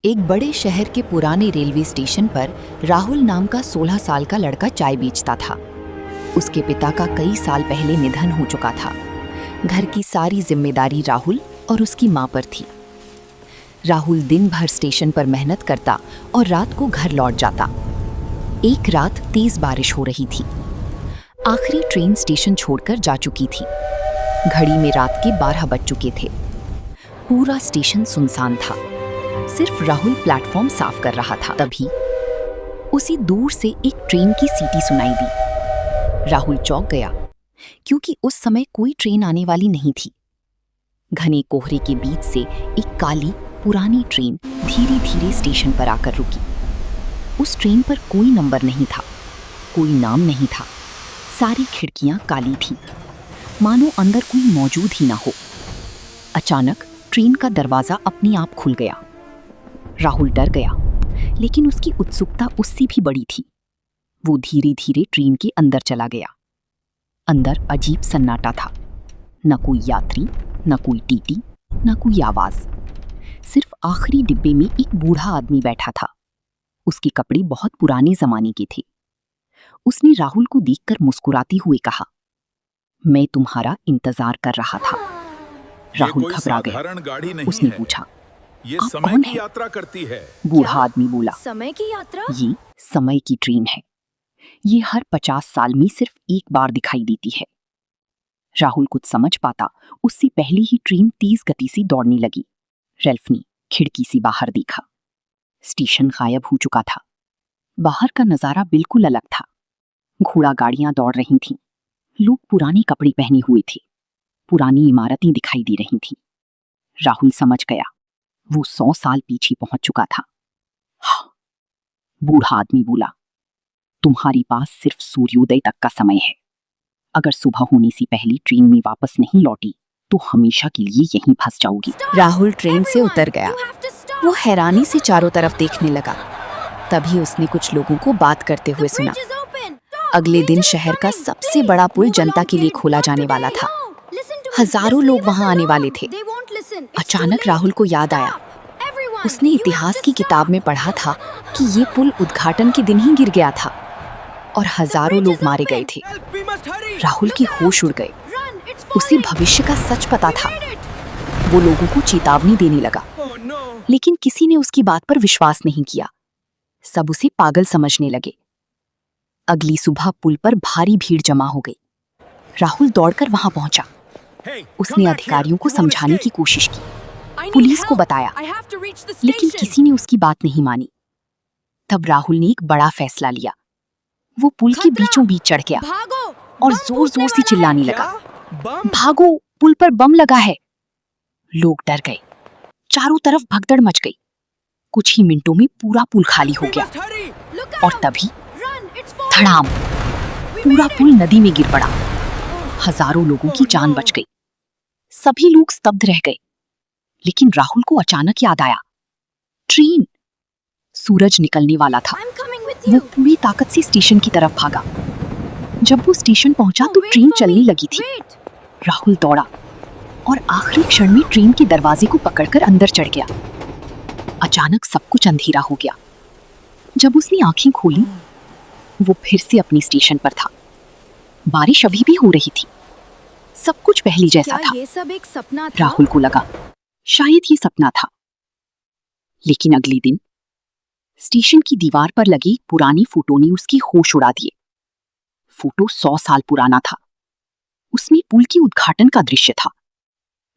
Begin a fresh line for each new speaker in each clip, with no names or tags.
एक बड़े शहर के पुराने रेलवे स्टेशन पर राहुल नाम का 16 साल का लड़का चाय बेचता था। उसके पिता का कई साल पहले निधन हो चुका था। घर की सारी जिम्मेदारी राहुल और उसकी मां पर थी। राहुल दिन भर स्टेशन पर मेहनत करता और रात को घर लौट जाता। एक रात तेज बारिश हो रही थी। आखिरी ट्रेन स्टेशन छोड़कर जा चुकी थी। घड़ी में रात के 12 बज चुके थे। पूरा स्टेशन सुनसान था। सिर्फ राहुल प्लेटफॉर्म साफ कर रहा था। तभी उसी दूर से एक ट्रेन की सीटी सुनाई दी। राहुल चौंक गया, क्योंकि उस समय कोई ट्रेन आने वाली नहीं थी। घने कोहरे के बीच से एक काली पुरानी ट्रेन धीरे धीरे स्टेशन पर आकर रुकी। उस ट्रेन पर कोई नंबर नहीं था, कोई नाम नहीं था। सारी खिड़कियां काली थीं, मानो अंदर कोई मौजूद ही ना हो। अचानक ट्रेन का दरवाजा अपने आप खुल गया। राहुल डर गया, लेकिन उसकी उत्सुकता उससे भी बड़ी थी। वो धीरे धीरे ट्रेन के अंदर चला गया। अंदर अजीब सन्नाटा था। न कोई यात्री, न कोई टीटी, न कोई आवाज। सिर्फ आखिरी डिब्बे में एक बूढ़ा आदमी बैठा था। उसके कपड़े बहुत पुराने जमाने के थे। उसने राहुल को देखकर मुस्कुराते हुए कहा, मैं तुम्हारा इंतजार कर रहा था। राहुल घबरा गया। उसने पूछा,
ये
आप
समय
कौन
की
है?
यात्रा करती है।
बूढ़ा आदमी बोला,
समय की यात्रा?
ये समय की ट्रेन है। ये हर 50 साल में सिर्फ एक बार दिखाई देती है। राहुल कुछ समझ पाता उससे पहले ही ट्रेन तेज गति से दौड़ने लगी। रेल्फ ने खिड़की से बाहर देखा। स्टेशन गायब हो चुका था। बाहर का नजारा बिल्कुल अलग था। घोड़ा गाड़ियां दौड़ रही थीं। लोग पुराने कपड़े पहने हुए थे। पुरानी इमारतें दिखाई दे रही थीं। राहुल समझ गया, वो 100 साल पीछे पहुंच चुका था। हाँ, बूढ़ा आदमी बोला, तुम्हारे पास सिर्फ सूर्योदय तक का समय है। अगर सुबह होने से पहले ट्रेन में वापस नहीं लौटी तो हमेशा के लिए यहीं फंस जाओगी। राहुल ट्रेन से उतर गया। वो हैरानी से चारों तरफ देखने लगा। तभी उसने कुछ लोगों को बात करते हुए सुना। अगले दिन शहर का सबसे बड़ा पुल जनता के लिए खोला जाने वाला था। हजारों लोग वहां आने वाले थे। अचानक राहुल को याद आया, उसने इतिहास की किताब में पढ़ा था कि ये पुल उद्घाटन के दिन ही गिर गया था और हजारों लोग मारे गए थे। राहुल के होश उड़ गए। उसे भविष्य का सच पता था। वो लोगों को चेतावनी देने लगा, लेकिन किसी ने उसकी बात पर विश्वास नहीं किया। सब उसे पागल समझने लगे। अगली सुबह पुल पर भारी भीड़ जमा हो गई। राहुल दौड़कर वहां पहुंचा। उसने अधिकारियों को समझाने की कोशिश की, पुलिस को बताया, लेकिन किसी ने उसकी बात नहीं मानी। तब राहुल ने एक बड़ा फैसला लिया। वो पुल के बीचों बीच चढ़ गया और जोर जोर से चिल्लाने लगा, भागो, पुल पर बम लगा है। लोग डर गए। चारों तरफ भगदड़ मच गई। कुछ ही मिनटों में पूरा पुल खाली हो गया और तभी धड़ाम, पूरा पुल नदी में गिर पड़ा। हजारों लोगों की जान बच गई। सभी लोग स्तब्ध रह गए। लेकिन राहुल को अचानक याद आया, ट्रेन। सूरज निकलने वाला था। वो पूरी ताकत से स्टेशन की तरफ भागा। जब वो स्टेशन पहुंचा तो ट्रेन चलने लगी थी। राहुल दौड़ा और आखिरी क्षण में ट्रेन के दरवाजे को पकड़कर अंदर चढ़ गया। अचानक सब कुछ अंधेरा हो गया। जब उसने आंखें खोली, वो फिर से अपने स्टेशन पर था। बारिश अभी भी हो रही थी। सब कुछ पहले जैसा था।
ये सब एक सपना था?
राहुल को लगा शायद ये सपना था। लेकिन अगले दिन स्टेशन की दीवार पर लगी पुरानी फोटो ने उसकी होश उड़ा दिए। फोटो 100 साल पुराना था। उसमें पुल के उद्घाटन का दृश्य था।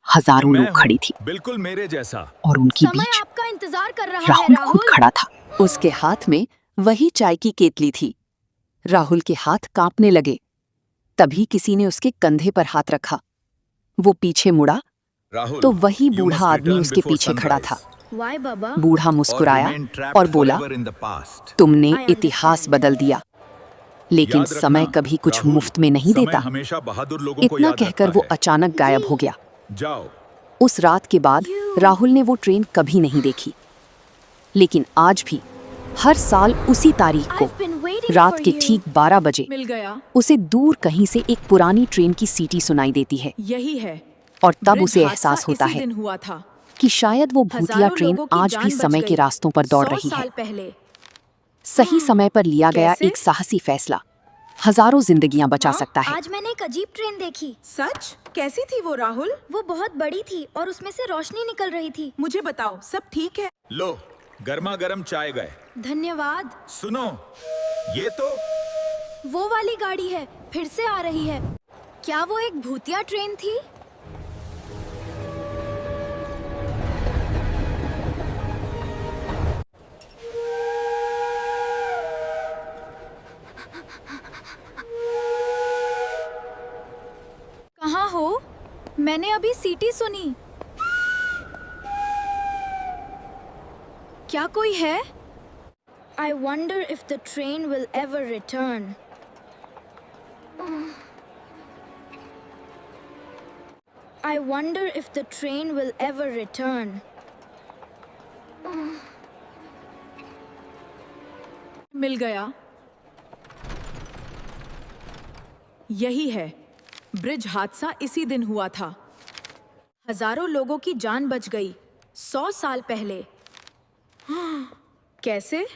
हजारों लोग खड़े थे,
बिल्कुल मेरे जैसा,
और उनके
समय
बीच
आपका इंतजार कर रहा
राहुल
है,
खुद खड़ा था। उसके हाथ में वही चाय की केतली थी। राहुल के हाथ कांपने लगे। तभी किसी ने उसके कंधे पर हाथ रखा। वो पीछे मुड़ा
राहुल,
तो वही
you
बूढ़ा
must
आदमी
return
उसके
before
पीछे खड़ा था।
sunrise,
Why, बाबा?
बूढ़ा
or
मुस्कुराया
remain trapped
और बोला,
forever in the past.
तुमने
I
इतिहास
understand.
बदल दिया, लेकिन
याद रखना,
समय कभी कुछ
राहुल,
मुफ्त में नहीं
समय
देता।
हमेशा बहादुर लोगों को
इतना
याद
कहकर
रखता
वो
है।
अचानक गायब हो गया।
जाओ।
उस रात के बाद राहुल ने वो ट्रेन कभी नहीं देखी। लेकिन आज भी हर साल उसी तारीख को
I've been waiting
रात
for
के
you.
ठीक 12 बजे
मिल गया।
उसे दूर कहीं से एक पुरानी ट्रेन की सीटी सुनाई देती है।
यही है।
और तब
ब्रिज
उसे
हादसा
एहसास होता
इसी
है,
दिन हुआ था।
कि शायद वो भूतिया
हजारों
ट्रेन
लोगों की
आज
जान
भी
बच
समय के
गई।
रास्तों पर दौड़
100
रही है।
साल पहले।
सही समय पर लिया गया
कैसे?
एक साहसी फैसला हजारों जिंदगियां बचा
हाँ,
सकता है।
आज मैंने एक अजीब ट्रेन देखी।
सच? कैसी थी वो राहुल?
वो बहुत बड़ी थी और उसमें से रोशनी निकल रही थी।
मुझे बताओ, सब ठीक है?
लो, गर्मा गर्म चाय गए।
धन्यवाद।
सुनो, ये तो
वो वाली गाड़ी है, फिर से आ रही है। क्या वो एक भूतिया ट्रेन थी? कहाँ हो? मैंने अभी सीटी सुनी। क्या कोई है? I wonder if the train will ever return. I wonder if the train will ever return.
मिल गया। यही है। ब्रिज हादसा इसी दिन हुआ था।
हजारों लोगों की जान बच गई 100 साल पहले।
कैसे?